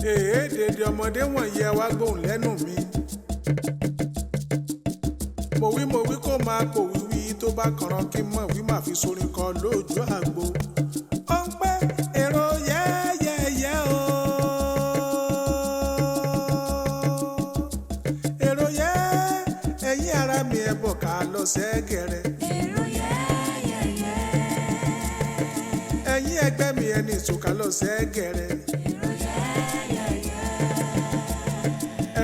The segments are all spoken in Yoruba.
Dèdè ọmọdé wọ̀nyí ẹ wá gbóhùn lẹ́nu mi. Mo wí kó máa pò wíwí tó bá kànràn kí n mọ̀ wí máa fi sorin kọ lójú àgbo. Ó ń pẹ́ èrò yẹ́yẹ́yẹ́ o. Èrò yẹ́ ẹ̀yin ara mi ẹ bọ̀ ká lọ sẹ́gẹ̀rẹ̀. Èrò yẹ́yẹ́yẹ́. Ẹ̀yin ẹgbẹ́ mi ẹni ìtòkà lọ sẹ́gẹ̀rẹ̀.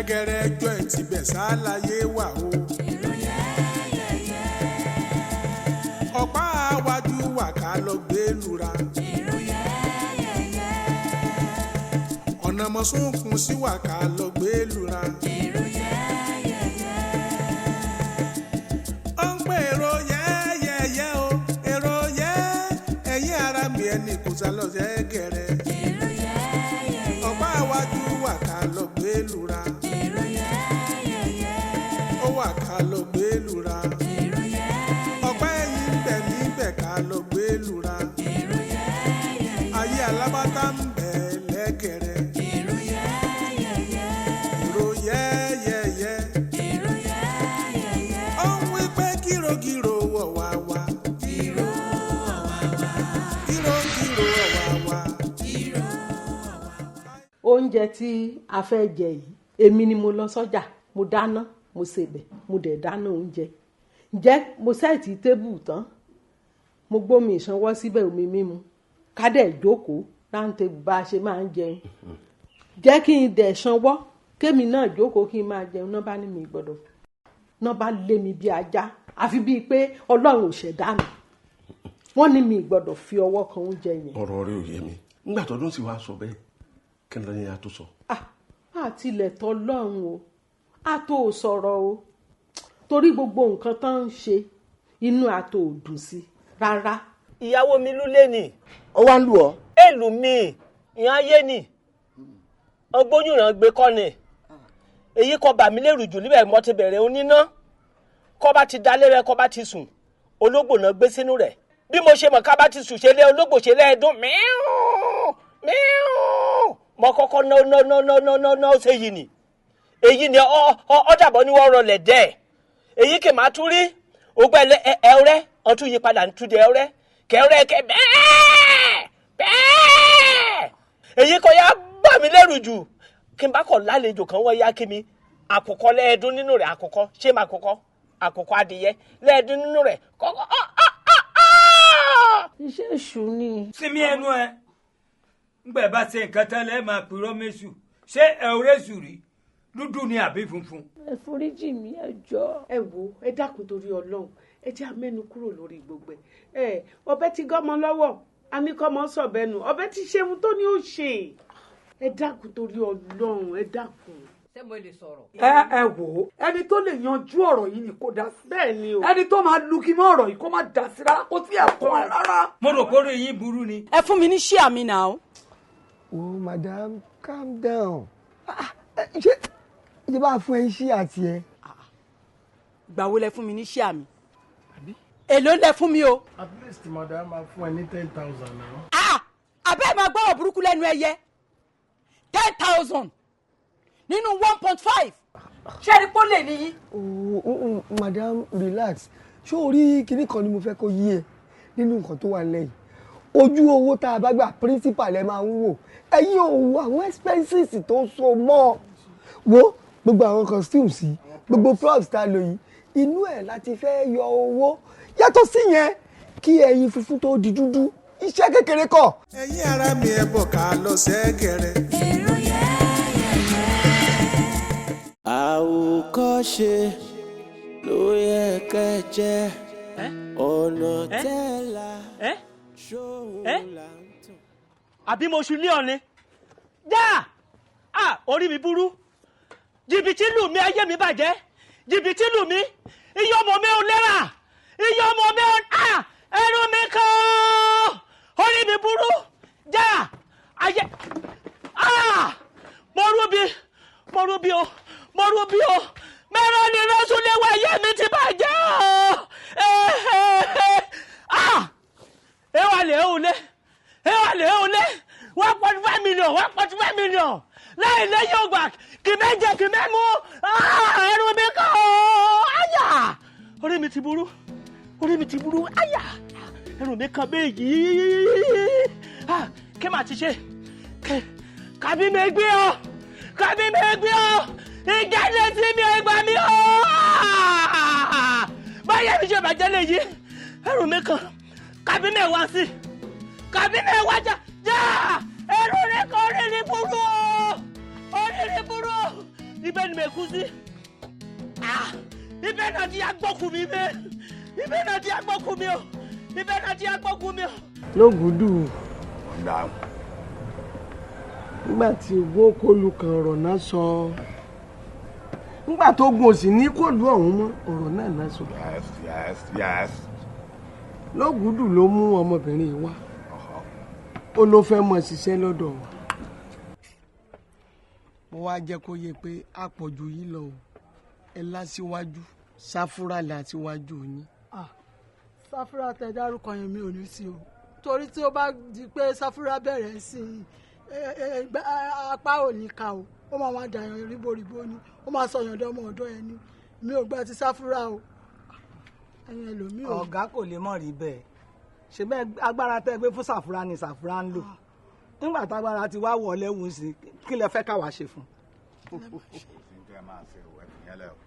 Ẹgẹrẹ ẹjọ́ ẹ̀ ti bẹ̀ sáláyé wà o. Ọ̀pá àwájú wà ká lọ gbé lura. Ọ̀nà mọ̀súnkún sí wà ká lọ gbé lura. Ó ń pè èrò yẹ́yẹ́yẹ́ o. Èrò yẹ́ ẹ̀yin ara mi ẹni kò sá lọ sẹ́gẹ̀rẹ̀. Ọ̀pá àwájú wà ká lọ gbé lura. Ó wà ká lọ gbé lura. Ọ̀pá ẹ̀yìn bẹ̀ mí bẹ̀ ká lọ gbé lura. Ayé alábátá ń bẹ̀ lẹ́gẹ̀rẹ̀. Èrò yẹ́yẹ́yẹ́. Ó ń wí pé gírògírò wọ̀ wá wá. Gírògírò wọ̀ wá wá. Oúnjẹ tí a fẹ́ jẹ yìí èmi ni mo lọ sọ́jà mo dáná mo ṣèbẹ̀ mo dẹ̀ dáná oúnjẹ ǹjẹ́ mo sẹ́ẹ̀tì tébù tán mo gbómi ìsanwó síbẹ̀ omi mímu ká dẹ̀ jókòó round table bá a ṣe máa ń jẹun jẹ́ kí n dẹ̀ sanwó kémi náà jókòó kí n máa jẹun náà bá ní mi gbọ́dọ̀ náà bá lé mi bí ajá àfi bíi pé Ọlọ́run ò ṣẹ̀dá mi wọ́n ní mi gbọ́dọ̀ fi ọwọ́ kan oúnjẹ yẹn. ọ̀rọ̀ rẹ ò yé mi nígbà tó dún sí wa sọ bẹ́ẹ̀ kí n lọ ní ató sọ. àtìlẹ̀ tọ́ lọ́run o àtò ò sọ̀rọ̀ o torí gbogbo nǹkan tó ń ṣe inú àtò ò dùn sí rárá. ìyàwó mi lúlé ni. ó wá ń lù ọ́. èlù mi ìyẹn ayé ni ọgbóyúnràn gbé kọ́ ni èyí kọ́ bà mí lérù jù níbẹ̀ mo ti bẹ̀rẹ̀ oníná kọ́ bá ti dalé rẹ kọ́ bá ti sùn ológbò náà gbé sínú rẹ̀ bí mo ṣe mọ̀ ká bá ti sùn ṣe lé ológbò ṣe lẹ́ẹ̀dún míú mo kọ́kọ́ ná ṣe yìí ni èyí ni ọ̀dàbọ̀ ni wọ́n rọlẹ̀ dẹ́ èyí kì máa tún rí ògbẹ́ ẹ̀rẹ́ ọ̀tún yí padà ń túnde ẹ̀rẹ́ kẹ̀rẹ́ kẹ bẹ́ẹ̀ èyí kọ́ ya bà mí lẹ́rù jù kí n bá kọ̀ lálejò kan wọ́n yá kí mi àkùkọ lẹ́ẹ̀dún nínú rẹ̀ àkùkọ ṣé máa àkùkọ adìyẹ lẹ́ẹ̀dún nínú rẹ̀ kọ́kọ́ iṣẹ́ èṣù ni. sinmi ẹnu ẹ ngbẹ bá ṣe nǹkan tẹ́lẹ̀ máa purọ́ mẹ́sù ṣé ẹ̀rẹ́ sù rí dúdú ni àbí funfun. ẹ foríjì mi ẹ jọ̀ọ́. ẹ wo ẹ dákun torí Ọlọ́run ẹ jẹ́ amẹ́nu kúrò lórí gbogbo ẹ ọbẹ̀ ti gọ́mọ lọ́wọ́ aníkọ́mọ sọ̀bẹ́nu ọbẹ̀ ti ṣeun tó ní ó ṣe ẹ dákun torí Ọlọ́run ẹ dákun. ṣé mo lè sọ̀rọ̀. ẹ wò ó ẹni tó lè yanjú ọ̀rọ̀ yìí ni kò dá sí. bẹ́ẹ̀ ni o. ẹni tó máa lu kí mọ́ ọ̀rọ̀ yìí kó má dá sí rárá kó tí ẹ̀ kọ́ ẹ rárá. mo rò pé orí yín burú ni. ẹ fún mi ní ṣíà mi náà. oh madam calm down. ṣé ìjọba fún ẹ ṣíà tiẹ̀. ìgbà wo lẹ fún mi ní ṣíà mi. èló lẹ fún mi o. At least madam máa fún ẹ ní 10,000 náà. àbẹ́ máa gbọ́rọ̀ burúkú lẹ́nu ẹyẹ 10,000 nínú 1.5 ṣé ẹni pọ́ lè níyí. madam relax ṣé o rí kinní kan ni mo fẹ́ kó yí ẹ nínú nǹkan tó wà lẹ́yìn ojú owó tá a bá gbà principal ẹ máa ń wò ẹ̀yin ò wo àwọn expenses tó so mọ́ wo gbogbo àwọn costumes yìí gbogbo props tá a lò yìí inú ẹ̀ láti fẹ́ yọ owó yàtọ̀ sí yẹn kí ẹyin funfun tó di dúdú iṣẹ́ kékeré kọ́. ẹ̀yin ara mi ẹ bọ̀ ká lọ sẹ́gẹ̀rẹ̀. èrò yẹ́yẹ́yẹ́. àwòkọ́ṣe ló yẹ kẹ́ jẹ́ ọ̀nà tẹ́lá ṣòwò láǹtọ̀. àbí mo ṣu ní ọ̀ni já orí mi burú jìbìtì lù mí ayé mi bàjẹ́ jìbìtì lù mí iye ọmọ mi ò lẹ́rà iye ọmọ mi ò ẹnu mi kàn orí mi burú já ayé mo rúbi o mẹ́rọ ni rọ́ṣùn léwọ́ ayé mi ti bàjẹ́ ẹ wà lè òun lé 1.5 million láì lẹ́yìn ògbà kì méje kì mẹ́mú ẹ̀rù mi kàn ó àyà orí mi ti burú àyà ẹ̀rù mi kàn bẹ́ẹ̀ yìí kí màá ti ṣe kàbí mi gbé ọ ìjáde sí mi ẹgbà mi ó báyẹ̀ mi ṣe bàjẹ́ lè yí ẹ̀rù mi kàn kàbí mẹ́wàá sí kàbí mẹ́wàá já ẹ̀rù rẹ̀ kàn orí ni burú ibẹ̀ ni mẹ́kú sí ibẹ̀ náà ti agbọ́kù mi o. lógùdù nígbà tí ogun kọlù kan ọ̀rọ̀ náà sọ nígbà tó gun òsì ní kọlù ọ̀hún mọ́ ọ̀rọ̀ náà sọ. yes. lógùdù ló mú ọmọbìnrin wá ó ló fẹ́ mọ̀ ṣiṣẹ́ lọ́dọ̀ wa mo wá jẹ́ kó yé pé àpọ̀jù yìí lọ ẹ lásìwájú sáfúrà lásìwájú yín. sáfúrà tẹ dárúkọ yẹn mi ò ní sí o torí tí ó bá di pé sáfúrà bẹ̀rẹ̀ sí apá ò ní ka o ó máa wá dàyàn ríboríbo ni ó máa sọyàn dọmọ ọ̀dọ̀ ẹ ní mi ò gbà ti sáfúrà o ẹ̀yin ẹlòmíì o. ọ̀gá kò lè mọ̀ rí bẹ́ẹ̀ ṣe bẹ́ẹ̀ agbára tẹ́ gbé fún sáfúrà ni sáfúrà ń lò nígbà tágbára ti wá wọlé wù sí kí lẹ fẹ́ káwa ṣe fún.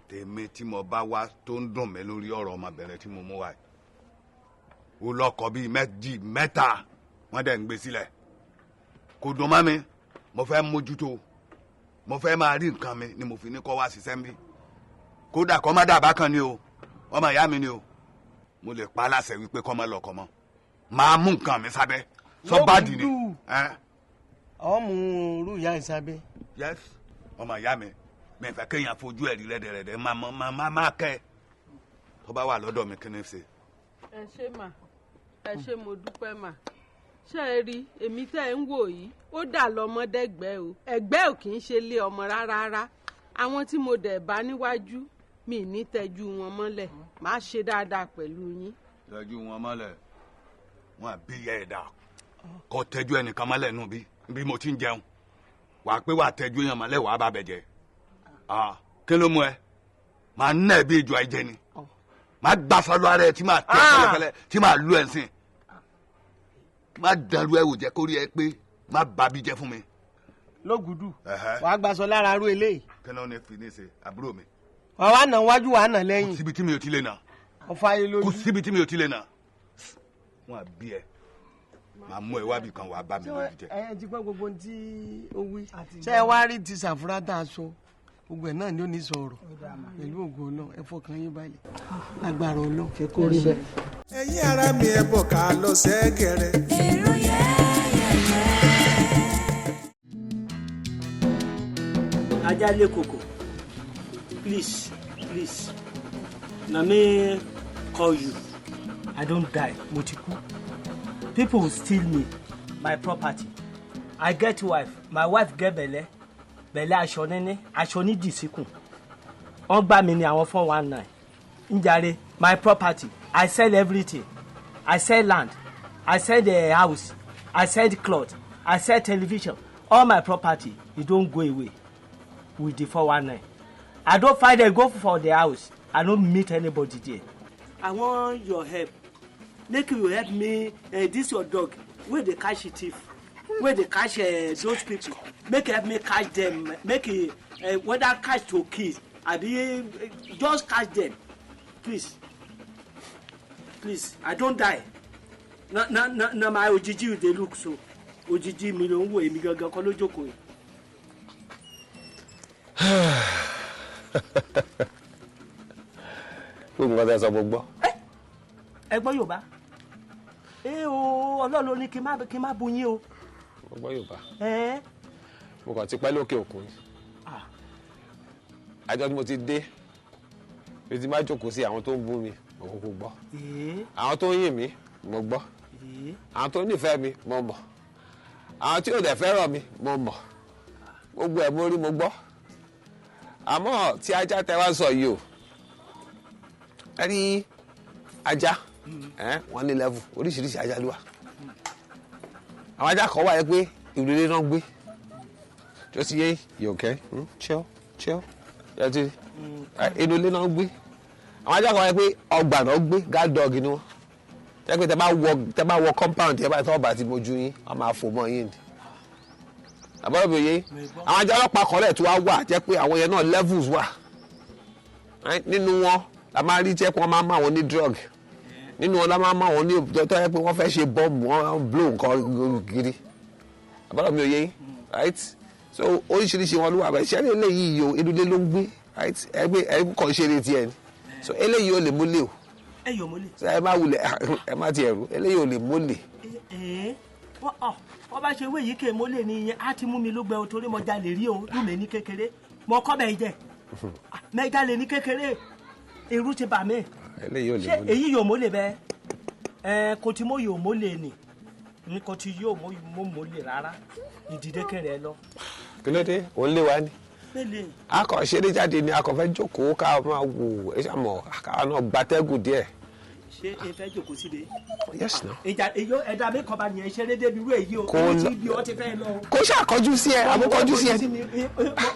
tèmi tí mo bá wá tó ń dùn mí lórí ọ̀rọ̀ ọmọbìnrin tí mo mú wá ó lọ́kọ bíi mẹ́ta wọ́n dẹ̀ ń gbé sílẹ̀ kò dùn mọ́ mi mo fẹ́ mójútó mo fẹ́ máa rí nǹkan mi ni mo fi ní kọ́ wá ṣiṣẹ́ mi kódà kọ́ má dàbá kan ni o ọmọ ìyá mi ni o mo lè pa aláṣẹ wípé kọ́ má lọ́kọ mọ́ máa mú nǹkan mi sábẹ́ sọ́bàdì ni. ọmọ orú ìyá ìsábẹ́. yes ọmọ ìyá mi mi fẹ́ kéèyàn fojú ẹ̀rí rẹ́dẹ̀rẹ́dẹ́ máa kẹ́ tó bá wà lọ́dọ̀ mi kí ni ṣe. ẹ ṣé mà ẹ ṣé mo dúpẹ́ mà ṣé ẹ rí èmi tẹ́ ẹ ń wò yìí ó dà lọ́mọdẹ́gbẹ́ o ẹgbẹ́ ò kì í ṣe lé ọmọ rárá àwọn tí mo dẹ̀ bá níwájú mi ní tẹ́jú wọn mọ́lẹ̀ máa ṣe dáadáa pẹ̀lú yín. tẹ́jú wọn mọ́lẹ̀ wọn àbí yẹ ẹ̀dá kọ́ tẹ́jú ẹnìkan mọ́lẹ̀ nù bí mo ti ń jẹun wàá pé wàá tẹ́jú èèyàn mọ́lẹ̀ wàá bá bẹ̀ jẹ́ kí ló mú ẹ máa ń nà ẹ bí ìjọ àìjẹ ni máa gbàsọ lọ ara ẹ tí máa tẹ fẹlẹfẹlẹ tí máa lu ẹ sìn máa dàlú ẹ wò jẹ kó rí ẹ pé má bàbí jẹ fún mi. lógùdù wàá gbàsọ lára arú eléyìí. kí ló ní fi ní ṣe àbúrò mi. wàá nà wájú wàá nà lẹ́yìn. kò síbi tí mi ò ti lè nà. ọ̀fà yìí lójú. kò síbi tí mi ò ti lè nà. wọn à bí ẹ máa mú ẹ wábì kan wàá bá mi lójú jẹ. ẹ ti gbọ́ gbogbo ohun tí ó wí. ṣé ẹ wá rí ti sàfúrà tá a sọ gbogbo ẹ̀ náà ni ó ní sọ̀rọ̀ pẹ̀lú ògo Ọlọ́run ẹ fọkàn yín balẹ̀ lágbára Ọlọ́run fẹ́ kó rí bẹ́ẹ̀. ẹ̀yin ara mi ẹ bọ̀ ká lọ sẹ́gẹ̀rẹ̀. èrò yẹ́yẹ́yẹ́. Ajanlekoko, please na me call you I don't die motiku people will steal me my property I get wife my wife get belle aṣọ níní aṣọ ní dìsíkùn wọ́n gbà mí ní àwọn 419 njàre my property I sell everything I sell land I sell the house I sell the cloth I sell television all my property e don go away with the 419 I don find a go for the house I no meet anybody there I want your help make you help me this your dog wey dey catch thief wey dey catch those people make help me catch them make whether catch to kill abi just catch them please I don die na my ojiji you dey look so ojiji mi ló ń wo èmi gangan kọ́ ló jókòó yìí. gbogbo nǹkan tẹ́ sọ gbogbo. ẹ gbọ́ Yorùbá o Ọlọ́run ló ní kí n má bu yín o. mo gbọ́ Yorùbá mo kàn ti pẹ́ lókè òkun àjọ tí mo ti dé bí ti bá jókòó sí àwọn tó ń bú mi mo kúkú gbọ́ àwọn tó ń yìn mí mo gbọ́ àwọn tó nífẹ̀ẹ́ mi mo mọ̀ àwọn tí ò dẹ̀ fẹ́ràn mi mo mọ̀ gbogbo ẹ̀ mo rí mo gbọ́ àmọ́ tí ajá tẹ wá sọ yìí o ẹ ní ajá wọ́n ní level oríṣiríṣi ajá ló wà àwọn ajá kan wà yẹ pé ìrèlè náà gbé just yé you okay chill yàtí inú ilé náà gbé àwọn ajá kan wáyé pé ọgbà náà gbé guard dog ni wọn jẹ́ pé tẹ bá wọ compound tẹ bá tọ́ ọba ti mojú yín wọ́n máa fò mọ́ yín ni àbọ̀rọ̀ mi ò yé àwọn ajá ọlọ́pàá kan lẹ̀ tó wá wà jẹ́ pé àwọn yẹn náà levels wà nínú wọn la máa rí jẹ́ pé wọ́n máa ń mọ àwọn ní drug nínú wọn la máa ń mọ àwọn ní tó yẹ pé wọ́n fẹ́ ṣe bọ́ọ̀mù wọ́n blow nǹkan gidi àbọ̀rọ̀ mi ò yé right so oríṣiríṣi wọn ló wà báyìí ṣẹ́ni eléyìí o inúlé ló ń gbé right ẹgbẹ́ kan ṣe retí ẹ ni so eléyìí ò lè múlẹ̀ o ẹ yọ mọ́lẹ̀. so ẹ má wulẹ̀ ẹ má tiẹ̀ rú eléyìí ò lè múlẹ̀. wọ́n bá ṣe wéyìí ké mọ́lẹ̀ ni ìyẹn á ti mú mi lógbẹ́ o torí mo jalè rí o lùmẹ̀ ní kékeré mo kọ́ bẹ́ẹ̀ jẹ́ mẹ́jalè ní kékeré irú ti bà mí. eléyìí ò lè ṣé múlẹ̀. èyí yóò mọ́lẹ̀ bẹ́ẹ̀ kò tí mo yóò mọ́lẹ̀ ni ní kò tí yóò mọ́lẹ̀ rárá ìdílé kẹrẹ lọ. kí ló dé òun lé wa ni akọ ṣeré jáde ni akọ fẹ́ jókòó ká máa wò ẹ ṣàmọ káwọn náà gbatẹ́gùn díẹ̀. ṣé ẹ fẹ́ jókòó síbi. yes no. ẹ̀dá mi kọ́ bá yẹn ṣeré débi irú èyí o kò èyí tí ibi ọ ti fẹ́ lọ. kò ṣàkọjú sí ẹ àbúkọjú sí ẹ.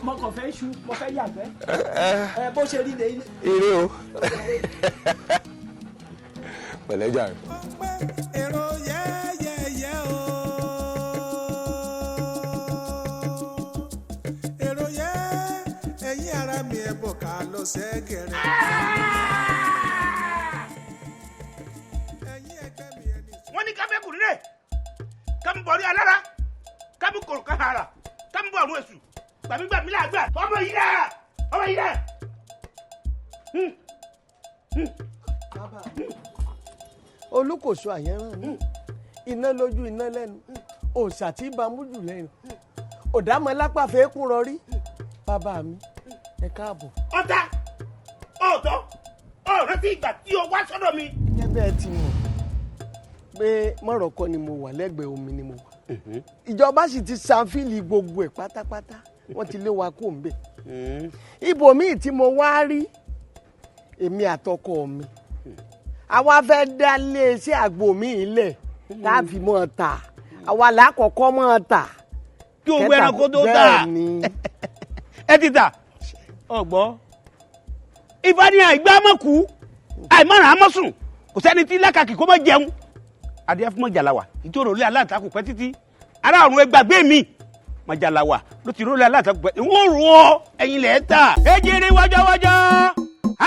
mo kàn fẹ́ ṣu mo fẹ́ yàgbẹ́. bó ṣe rí lè. eré o pẹ̀lẹ́jà rẹ. èrò yẹ́yẹ́yẹ́ o. èrò yẹ́ ẹ̀yin ara mi ẹ̀ bọ̀ ká lọ sẹ́gẹ̀rẹ̀. wọ́n ní kábẹ́kù nílé kámi bọ̀ rí alára kámi kòrò káhara kámi bọ̀ ọ̀run èṣù gbàmígbàmí làgbà ọmọ yìí dà ọmọ yìí dà. olùkóso àyẹ̀rán mi iná lójú iná lẹ́nu òòṣà tí bámújù lẹ́nu òdàmọ́lápá fẹ́ kún rọrí bàbá mi ẹ káàbọ̀. ọ̀tá ọ̀tọ̀ ọ̀rẹ́ tí ìgbà tí o wá sọ́dọ̀ mi. gẹ́gẹ́ ẹ ti mọ̀ pé mọ̀rọ̀kọ ni mo wà lẹ́gbẹ̀ẹ́ omi ni mo wà ìjọba sì ti sanfíìlì gbogbo ẹ̀ pátápátá wọ́n ti lé wa kó ń bẹ̀. ibòmíì tí mo wá rí èmi àtọkọ mi àwa fẹ́ dá iléeṣẹ́ àgbo mi ilẹ̀ tá a fi mọ́ ta àwa làákọ̀ọ́kọ́ mọ́ ta. kí o gbẹ́ran kó tó ta ẹ ti ta ọgbọ́n ìfàdíyàn ìgbàmọ̀kú àìmọ̀ràn àmọ́sùn kò sẹ́ni tí lákàkì kó mọ̀ jẹun adìyẹ fún mọ̀jàláwà ìtí òròlé aláǹtakùn pẹ́ títí ará ọ̀run ẹgbàgbé mi mọ̀jàláwà ló ti rólé aláǹtakùn pẹ́ ìwọ̀n rò ó ẹ̀yin lẹ̀ ta. Ejere wọ́jọ́wọ́jọ́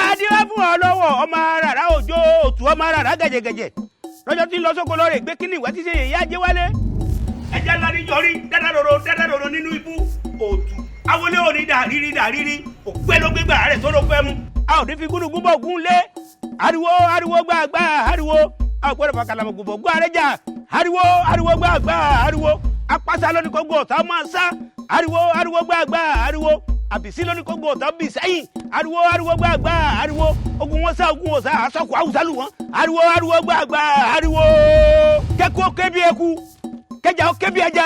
adìyẹ fún ọ lọ́wọ́ ọmọ rárá òjò òtù ọmọ rárá gẹ̀jẹ̀gẹ̀jẹ̀ lọ́jọ́ tí ń lọ sóko lọ́rẹ̀ gbé kíní ìwé tí ṣe èyí ajé wálé. ẹja ńlá ní yọrí dáadáa nínú ibú òtù awolé òní dàrírí òpẹ́ ló gbégbá rẹ̀ tó ló pẹ́ mú. a ò ní fi gúdùgún bọ̀ gún lé ariwo gbàgbà ariwo a ò gbọ́dọ̀ fàkàlàmọ̀ gbogbo gbọ́ àrẹ́jà ariwo gbàgbà ariwo apáṣá lónìí kó gbọ́ ọ̀tá máa sá ariwo gbàgbà ariwo àbìsí lónìí kó gbọ́ ọ̀tá bì sẹ́yìn ariwo gbàgbà ariwo ogun wọn sá ogun ọ̀sá àsọkù àwùsá lù wọn ariwo gbàgbà ariwo kẹ́kọ̀ọ́ kébi eku kẹjà ó kébi ẹja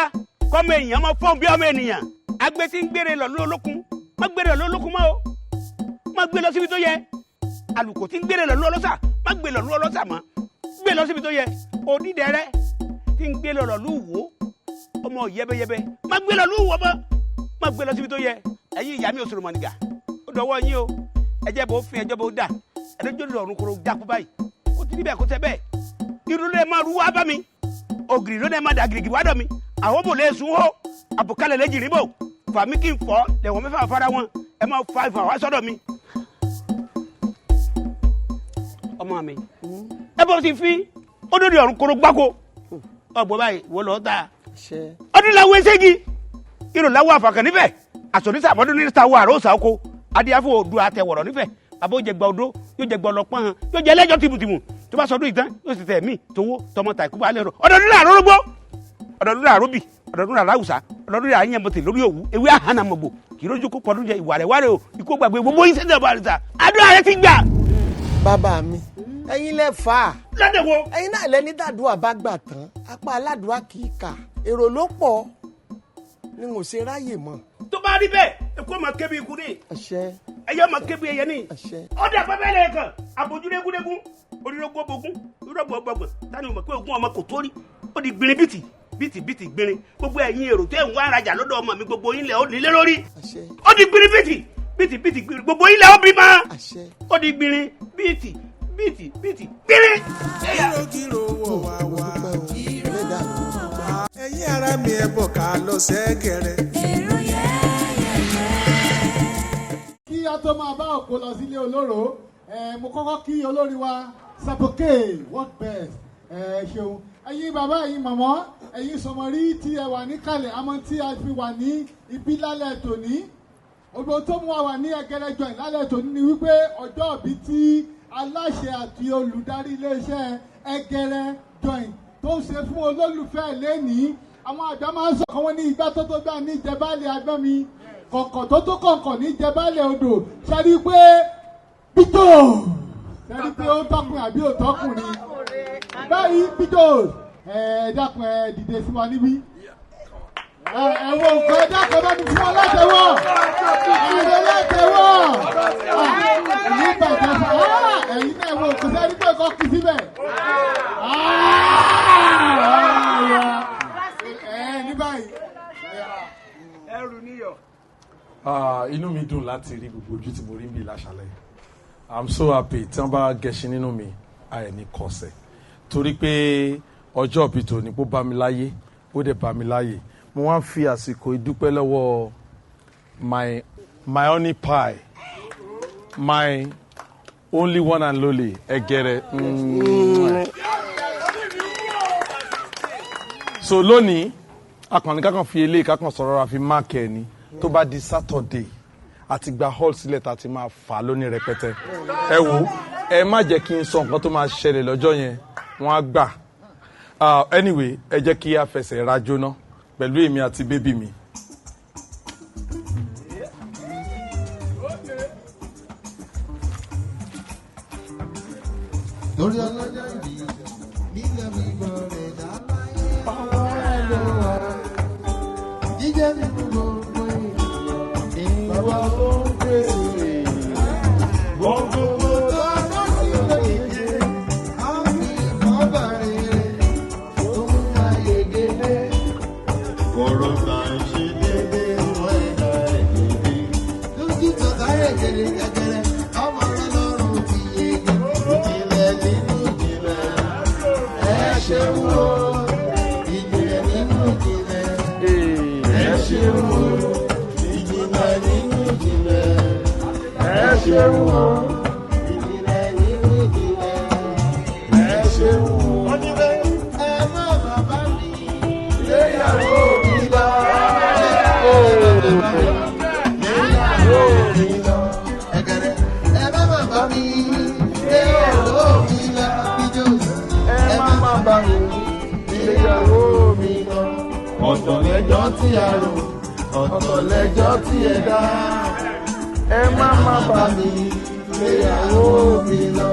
kọ́mọ ènìyàn máa fọ́n bí ọmọ ènìyàn agbé tí ń gbére lọ lólókun má gbére lọ lólókun mọ́ o má gbé lọ síbi tó yẹ alùkò tí ń gbére lọ lọ́lọ́sà má gbé lọ lọ́lọ́sà mọ́ gbé lọ síbi tó yẹ onídẹ̀ẹ́rẹ́ tí ń gbé lọ lúwo ọmọ yẹbẹyẹbẹ má gbé lọ lúwo mọ́ má gbé lọ síbi tó yẹ ẹ̀yin ìyá mi ò sọ̀rọ̀ mọ́ nìgà ó dọwọ́ yín o ẹjẹ́ bó fin ẹjọ́ bó dà ẹlẹ́jọ́ lọ́rùn kúrò dákú báyìí ó ti níbẹ̀ kó tẹ́ bẹ́ẹ̀ irú lè máa rú wá bá mi ògiri ló dé máa dà gírígírí wá dọ̀ mi àwọn mò lè sùn hó àbùkálẹ̀ lè jìrì bò fàmí kí n fọ́ lẹ̀wọ̀n mẹ́fà fara wọn ẹ máa fa ìfà wá sọ́dọ̀ mi. ọmọ mi ẹ bọ́ sí fi ó dòdì ọ̀run kóró gbáko ọgbọ́n báyìí wọ́n lọ́ọ́ ta ọdún làwọn ẹsẹ́gi irun làwọn àfàkàn nífẹ̀ẹ́ àsọdísà àbọ̀dún ní sáwọ́ àròsà oko adíyàfọ́ odò àtẹwọ̀rọ̀ nífẹ̀ẹ́ àbó jẹgba odó yóò jẹgba ọlọpọ́n hàn yóò jẹ ẹlẹ́jọ́ tìmùtìmù tó bá sọdún ìtàn yóò sì tẹ̀ mí tówó tọmọ ta ìkú bá lẹ́rọ ọdọọdún là rórógbó ọdọọdún là róbì ọdọọdún là ráwùsà ọdọọdún là yẹn lórí òwú ewé àhánà mọ̀gbò kì í lójú kó pọ̀dún jẹ ìwà rẹ̀ wárẹ̀ o ikú gbàgbé gbogbo yín sẹ́dẹ̀ bá rẹ̀ sà àdúrà rẹ̀ ti gbà. bàbá mi ẹ̀yin lẹ fà á lọ́dẹ̀ wo. ẹ̀yin náà lẹni dàdúrà bá gbà tán apá aládùúrà kì í kà èrò ló pọ̀ ni mo ṣe ráyè mọ́. tó bá rí bẹ́ẹ̀ ẹ kó máa kébi ikú ní. ẹyẹ máa kébi ẹyẹ ní. ọdẹ pẹpẹ lẹ kàn àbójúlégúnlégún orírógbó bogún irọ́gbọ̀ gbọ̀gbọ̀ tani o mọ̀ pé ogún ọmọ kò tó rí ó di gbìnrín bìtì bìtì gbìnrin gbogbo ẹ̀yin èrò tẹ́ ń wá arajà lọ́dọ̀ ọmọ mi gbogbo yín lẹ̀ ó nílé lórí ó di gbìnrin bìtì gbìnrin gbogbo yín lẹ̀ ó bí ma ó di gbìnrin bìtì gbìnrin. kírokírò wọ̀ wá wá ẹ̀yin ara mi ẹ̀ bọ̀ ká lọ sẹ́gẹ̀rẹ̀. kí a tó máa bá òkú lọ sílé olóró mo kọ́kọ́ kí olórí wa Sapoke work best ṣeun ẹ̀yin bàbá ẹ̀yin màmá ẹ̀yin sọmọrí tí ẹ wà níkàlẹ̀ àmọ́ tí a fi wà ní ibi lálẹ́ tòní ògbó tó mú wa wà ní Ẹgẹrẹ joint lálẹ́ tòní ni wípé ọjọ́ ìbí tí aláṣẹ àti olùdarí iléeṣẹ́ Ẹgẹrẹ joint tó ń ṣe fún olólùfẹ́ lẹ́nìí àwọn àgbà máa ń sọ̀kan wọn ní igbá tó tó gbà ní ìjẹbálẹ̀ agbọ́nmi kọ̀ǹkọ̀ tó tó kọ̀ǹkọ̀ ní ìjẹbálẹ̀ odò ṣáàrí pé pító ṣáàrí pé ó tọkùn àbí ò tọkùn ni báyìí pító dákun dìde sí wa níbí ẹ wo nǹkan dákun bá mi fún ọ látẹwọ́ ìyí bàjẹ́ fún ẹ̀yin náà wo nǹkan ṣáàrí pé kọ́ kì í síbẹ̀ ní báyìí ẹrù níyọ. Inú mi dùn láti rí gbogbo ojú tí mo rí bí láṣálẹ́. I'm so happy tí wọ́n bá gẹṣin nínú mi àìní kọsẹ̀ torí pé ọjọ́ ìbí tòní kó bá mi láyé ó dẹ̀ bá mi láyé mo wá ń fi àsìkò ìdúpẹ́ lọ́wọ́ my honey pie my only one and only Egere. So lónìí akànnì kankan fi eléyìí kankan sọ̀rọ̀ ra fi máàkì ẹ̀ ni tó bá di Saturday àti gba hall sílẹ̀ tá a ti máa fà lónìí rẹpẹtẹ ẹ wo ẹ má jẹ́ kí n sọ nǹkan tó máa ṣẹlẹ̀ lọ́jọ́ yẹn wọ́n á gbà anyway ẹ jẹ́ kí a fẹsẹ̀ ra jóná pẹ̀lú èmi àti bébì mi. lórí ọlọ́jọ́ ìbí nílẹ̀ mi bọ̀ rẹ̀ dá ọwọ́ ẹ̀ ló wà jíjẹ́ mi gbogbo ìwà ló ń pèsè gbogbo tó lọ sí òkèjì àmì ìmọ̀bàrẹ̀ tó mú ayé gèdè kòrògbà ṣe dédé wọ́n ẹ̀dá ẹ̀gẹ̀dẹ̀ lójú tọ́ka ẹ̀gẹ̀dẹ̀ gẹ́gẹ́rẹ́ ọmọ rẹ lọ́rùn ti yege ìjìnlẹ̀ nínú ìjìnlẹ̀ ẹ ṣeun o ìjìnlẹ̀ nínú ìjìnlẹ̀ ẹ ṣeun o ìjìnlẹ̀ nínú ìjìnlẹ̀ ẹ ṣeun o ìjìnlẹ̀ nínú ìjìnlẹ̀ ẹ ṣeun o. onílé ẹ má bàbá mi léyàwó mi lọ léyàwó mi lọ Ẹgẹrẹ ẹ má bàbá mi léyàwó mi lọ bíjó ẹ má bàbá mi léyàwó mi lọ ọ̀tọ̀ lẹ́jọ́ tí a rò ọ̀tọ̀ lẹ́jọ́ tí ẹ dá ẹ má bà mí léyàwó mi lọ.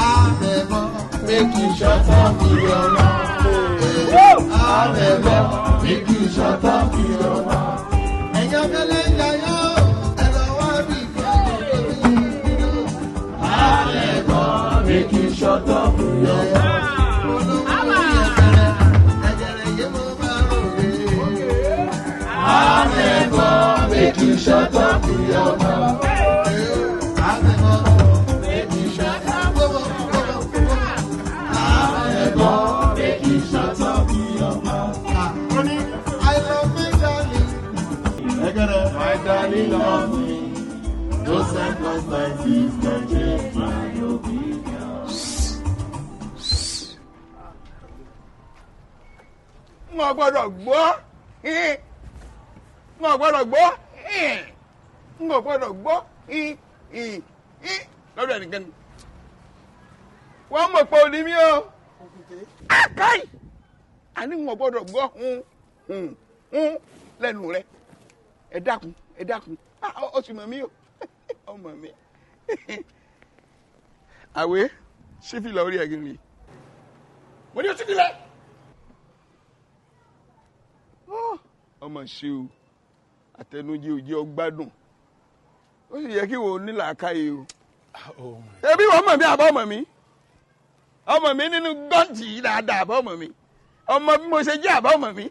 Àbẹ̀bọ̀ make you shut up your mouth. Àbẹ̀bọ̀ make you shut up your mouth. Ẹ̀yọ́ fẹ́lẹ́ ń jayọ́ ẹ̀rọ wá bí ìfọ̀jọ́. Àbẹ̀bọ̀ make you shut up your mouth. Àbẹ̀bọ̀ make you shut up your mouth. Àbẹ̀bọ̀ make you shut up your mouth. Àbẹ̀bọ̀ make you shut up your mouth. I love my darling. Egere, my darling love me. No circumstances can change my opinion. Mo gbọ́dọ̀ gbọ́. Mo gbọ́dọ̀ gbọ́. Mo gbọ́dọ̀ gbọ́. Lọ́dọ̀ ẹnikẹ́ni. Wọ́n mọ̀ pé òní mi o. Akáì! Àní mo gbọ́dọ̀ gbọ́ lẹ́nu rẹ̀. Ẹ dákun, ẹ dákun. Ó sì mọ̀ mí o. Ọmọ mi. Àwẹ̀ sífìlà orí ẹ̀gìn rè. Mo ní o sífìlà. Ọmọ ṣe o àtẹnujẹ òjẹ ọgbádùn ó sì yẹ kí wo nílàákàyè o ẹbí wọn mọ̀ mí àbọ̀ ọmọ mi nínú gọ́ǹtì yìí dáadáa àbọ̀ ọmọ mi ọmọ bí mo ṣe jẹ́ àbá ọmọ mi.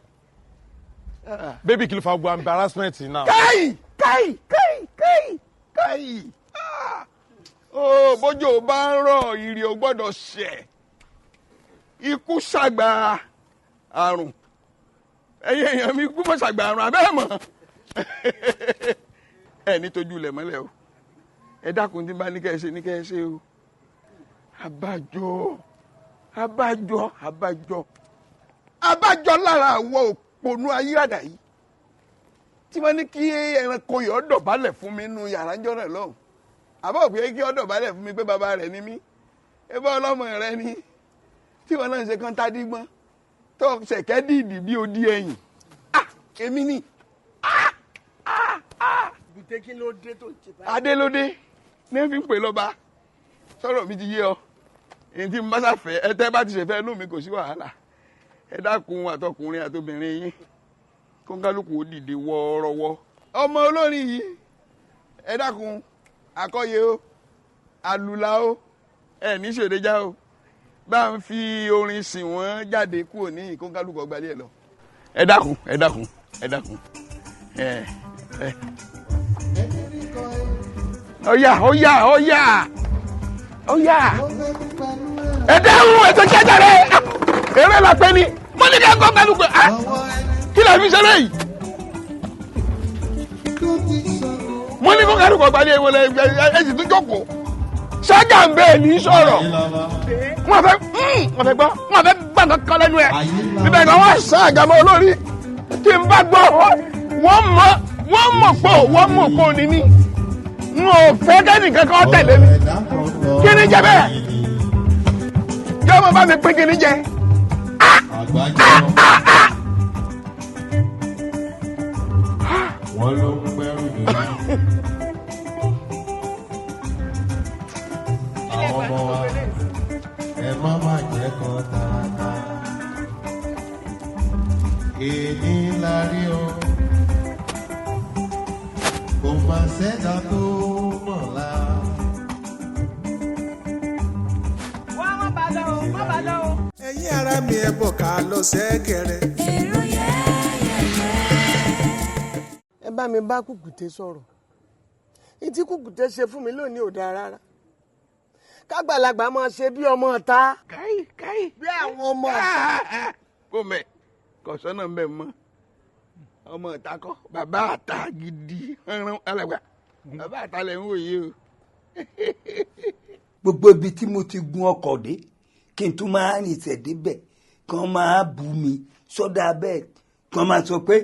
Baby, kí ló fa gbogbo embarrassment now? Káì. Ó bójú bá ń rọ̀ ìrì ò gbọ́dọ̀ ṣẹ̀. Ikú ṣàgbà àrùn. Ẹ̀yin èèyàn mi ikú mọ̀ ṣàgbà àrùn abẹ́ mọ̀. Ẹ ní tójú ilẹ̀ mọ́lẹ̀ o. Ẹ dákun tí bá ní kẹ́ ẹ ṣe ní kẹ́ ẹ ṣe o. Abájọ lára àwọn òpònú ayírádà yìí. Tí wọ́n ní kí ẹranko yìí ó dọ̀bálẹ̀ fún mi nínú yàrá ńjọ́ náà lọ́hùn. Àbá òpin kí ó dọ̀bálẹ̀ fún mi pé bàbá rẹ̀ ni mí. Ebá ọlọ́mọ rẹ ni. Tí wọ́n náà ṣe kán tádígbọ́n. Tó ṣẹ̀kẹ́ dìdì bí odi ẹ̀yìn. Èmi ni. Bùtẹ́kí ló dé tó ti bá. Adé ló dé. Ní fi ń pè lọ́ba. Sọ̀rọ̀ mi ti yé ọ. Èyí tí mo bá ṣàfẹ́ ẹ tẹ́ bá ti ṣẹ̀fẹ́ inú mi kò sí wàhálà. Ẹ dákun àtọkùnrin àtobìnrin yín. Kó kálukú ó dìde wọ́ọ́rọ́wọ́. Ọmọ olórin yìí. Ẹ dákun akọ́yé o. Àlùlà o. Ẹ ní ṣèdéjá o. Bá ń fi orin sìn wọ́n jáde kúrò ní kó kálukú ọgbàlẹ̀ ẹ lọ. Ẹ dákun. Ọ̀yà. Ẹ dáhùn ètò jẹjẹ rẹ. Eré la pẹ́ ni. Mo ní kí ẹ kọ́ kálukú. Kí lè fi ṣeré yìí? Mo ní kó kálukú ọgbàlẹ̀ ìwọlé ẹ sì tún jókòó. Ṣága ń bẹ́ẹ̀ ní sọ̀rọ̀. Wọ́n fẹ́ gbọ́. Wọ́n fẹ́ gbà kankan lẹ́nu ẹ̀. Ibẹ̀ kan wọ́n sá àgàmọ́ olórí. Tí n bá gbọ́ wọ́n mọ̀ pé òní ní. N ò fẹ́ kẹ́ni kankan tẹ̀lé mi. Kí ni jẹ bẹ́ẹ̀? Yóò mọ̀ bá mi pín kí ni jẹ. Wọ́n ló ń gbẹ́rù mi. Àwọn ọmọ wa ẹ má jẹ́ kan tààtà. Èdè ńlá rí o. Kò máa ṣẹ́dá tó mọ̀lá. Wọ́n má bá lọ o. Ẹ̀yin ará mi ẹ bọ̀ ká lọ sẹ́gẹ̀rẹ̀. Ẹ bá mi bá Kukute sọ̀rọ̀. Ìtí Kukute ṣe fún mi lónìí ò dáa rárá. Kágbàlagbà máa ṣe bí ọmọ ọ̀tá. Káì. Bí àwọn ọmọ ọ̀tá. Kò mẹ́ kọ̀sọ́nà ń bẹ̀ mọ́. Ọmọ ọ̀tá kọ́ bàbá àtà gidi ẹran alàgbà. Bàbá àtà lẹ̀ ń wòye o. Gbogbo ibi tí mo ti gun ọkọ̀ dé kí n tún máa rìn ìṣẹ̀ débẹ̀ kàn máa bù mí sọ́dà bẹ́ẹ̀ kàn máa sọ pé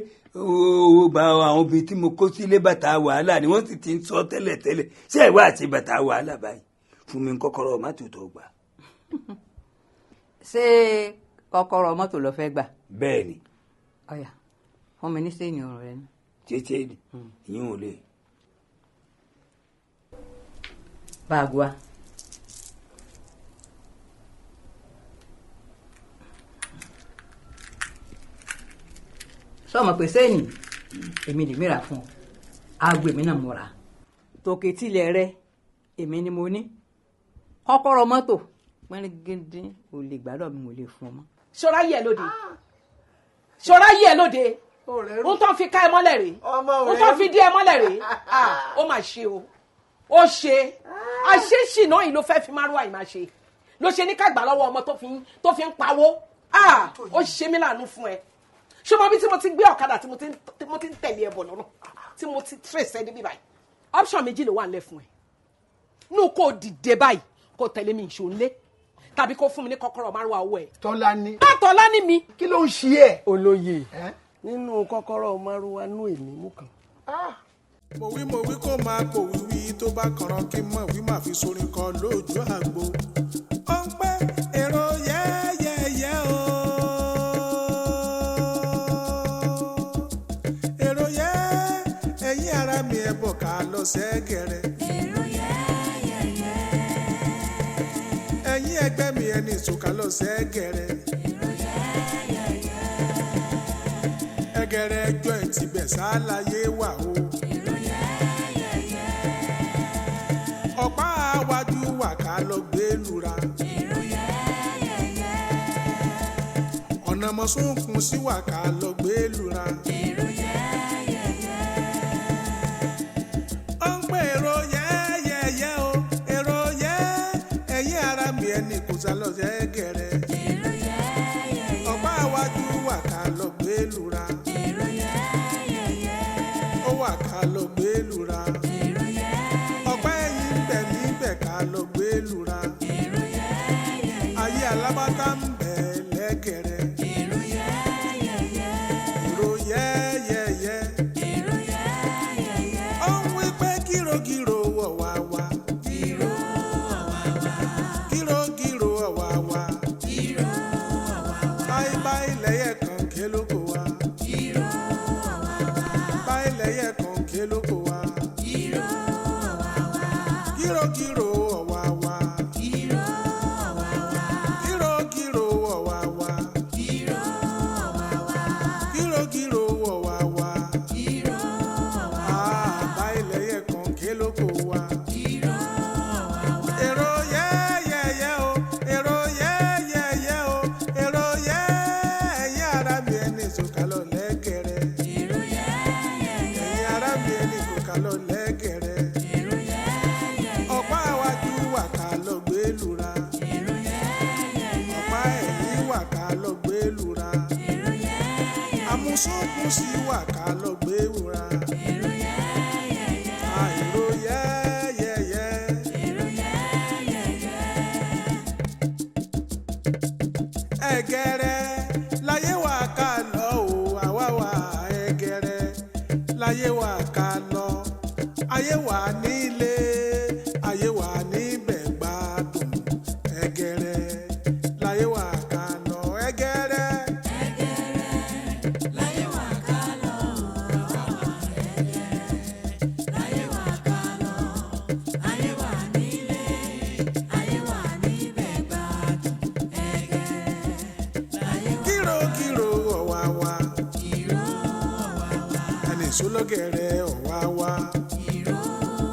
bá àwọn obìnrin tí mo kó sílé bàtà wàhálà ni wọ́n sì ti ń sọ tẹ́lẹ̀tẹ́lẹ̀ ṣé ìwà àti bàtà wàhálà báyìí fún mi kọ́kọ́rọ́ mọ́tò tó gbà. Ṣé kọ́kọ́rọ́ mọ́tò ló fẹ́ gbà? Bẹ́ẹ̀ ni. Ọ̀yà fún mi ní sẹ́yìn ọ̀rọ̀ rẹ ni. Tètè ìyín ò lè. Báàgùá. Sọ́mọ pé sẹ́yìn èmi lè mìíràn fún ọ aago èmi náà mo rà tòkè tilẹ̀ rẹ èmi ni mo ní kọ́kọ́rọ́ mọ́tò pẹ́rígídín ò lè gbádùn mi ò lè fún ọ mọ́. Ṣọ́ra yẹ̀ lóde ó tán fi ká ẹ mọ́lẹ̀ rè ó tán fi dí ẹ mọ́lẹ̀ rè ó mà ṣe o ó ṣe àṣeṣìnà yìí ló fẹ́ fi márùwá yìí máa ṣe ló ṣe ní ká gbà lọ́wọ́ ọmọ tó fi ń pawó ó ṣe mí láàánú fún ẹ ṣé mo bí tí mo ti gbé ọ̀kadà tí mo ti ń tẹ̀lé ẹ bọ̀ lọ́nà tí mo ti trace ẹ débi báyìí option méjì ló wà nílẹ̀ fún ẹ nù kó dìde báyìí kó tẹ̀lé mi ìṣòlé tàbí kó fún mi ní kọ́kọ́rọ́ márùwá owó ẹ. Tọ́lání. Tọ́lání mi. Kí ló ń ṣe ẹ́? Olóye. Nínú kọ́kọ́rọ́ márùwá nú èmi mú kan. Mo wí kó máa kò wíwí tó bá kànrán kí mọ̀ wí máa fi sorin kan lójú àgbo. Ó ń pẹ́ èrò yẹ́yẹ́yẹ́ o. Èrò yẹ́ ẹ̀yin ará mi ẹ bọ̀ ká lọ sẹ́gẹ̀rẹ̀. Èrò yẹ́yẹ́yẹ́. Ẹ̀yin ẹgbẹ́ mi ẹni ìsòkà lọ sẹ́gẹ̀rẹ̀. Èrò yẹ́yẹ́yẹ́. Ẹgẹrẹ ẹjọ́ ẹ̀ ti bẹ̀ sáláyé wà o. Ọ̀pá àwájú wà ká lọ gbé lura. ọ̀nà ìnàmọ́ sunkún sí wàkà lọ gbé lura. èrò yẹ́yẹ́yẹ́. ó ń pè èrò yẹ́yẹ́yẹ́ o èrò yẹ́ ẹ̀yìn ara mi ẹni kò sá lọ Ẹgẹrẹ. èrò yẹ́yẹ́yẹ́. ọ̀pá iwájú wàkà lọ gbé lura. èrò yẹ́yẹ́yẹ́. ó wàkà lọ gbé lura. èrò yẹ́yẹ́yẹ́. ọ̀pá ẹ̀yìn bẹ̀ níbẹ̀ ká lọ gbé lura. èrò yẹ́yẹ́yẹ́. ayé alábàtà ń bẹ̀ lẹ́gẹ̀rẹ́. èrò yẹ́yẹ́yẹ́. èrò yẹ́yẹ́yẹ́. èrò yẹ́yẹ́yẹ́. ó ń wí pé gírògírò wọ̀ wá wá. gírò wọ̀ wá wá. gírògírò wọ̀ wá wá. gírò wọ̀ wá wá. báyìí báyìí lẹ́yẹ̀ kan ké lóko wá. gírò wọ̀ wá wá. báyìí lẹ́yẹ̀ kan ké lóko wá. gírò wọ̀ wá wá. gírògírò wọ̀ wá wá. gírò wọ̀ wá wá. gírògírò wọ̀ wá wá. gírò wọ̀ wá wá. gírògírò wọ̀ wá wá. gírò wọ̀ wá wá. báyìí lẹ́yẹ̀ kan ké lóko wá. gírò wọ̀ wá wá. èrò yẹ́yẹ́yẹ́ o èrò yẹ́yẹ́yẹ́ o èrò yẹ́ ẹ̀yìn ara mi ẹni sọ̀kalọ̀ lẹ́gẹ̀rẹ́. èrò yẹ́yẹ́yẹ́. ẹ̀yìn ara mi ẹni sọ̀kalọ̀ lẹ́gẹ̀rẹ́. èrò yẹ́yẹ́yẹ́. ọ̀pá iwájú wàkà lọ gbé lura. èrò yẹ́yẹ́yẹ́. ọ̀pá ẹ̀yìn wàkà lọ gbé lura. èrò yẹ́yẹ́yẹ́. amúsùnkún sí wàkà lọ gbé wura. èrò yẹ́yẹ́yẹ́. èrò yẹ́yẹ́yẹ́. èrò yẹ́yẹ́yẹ́. Ẹgẹrẹ láyé wà ká lọ o àwa wà Ẹgẹrẹ láyé wà ká lọ ayé wà nílé ayé wà níbẹ̀ gbádùn Ẹgẹrẹ láyé wà ká lọ Ẹgẹrẹ. láyé wà ká lọ àwa wà Ẹgẹrẹ. láyé wà ká lọ ayé wà nílé ayé wà níbẹ̀ gbádùn Ẹgẹrẹ. Gírògírò ọ̀wàwà gírò ọ̀wàwà. ẹni sólọ́gẹ̀rẹ̀ ọ̀wà.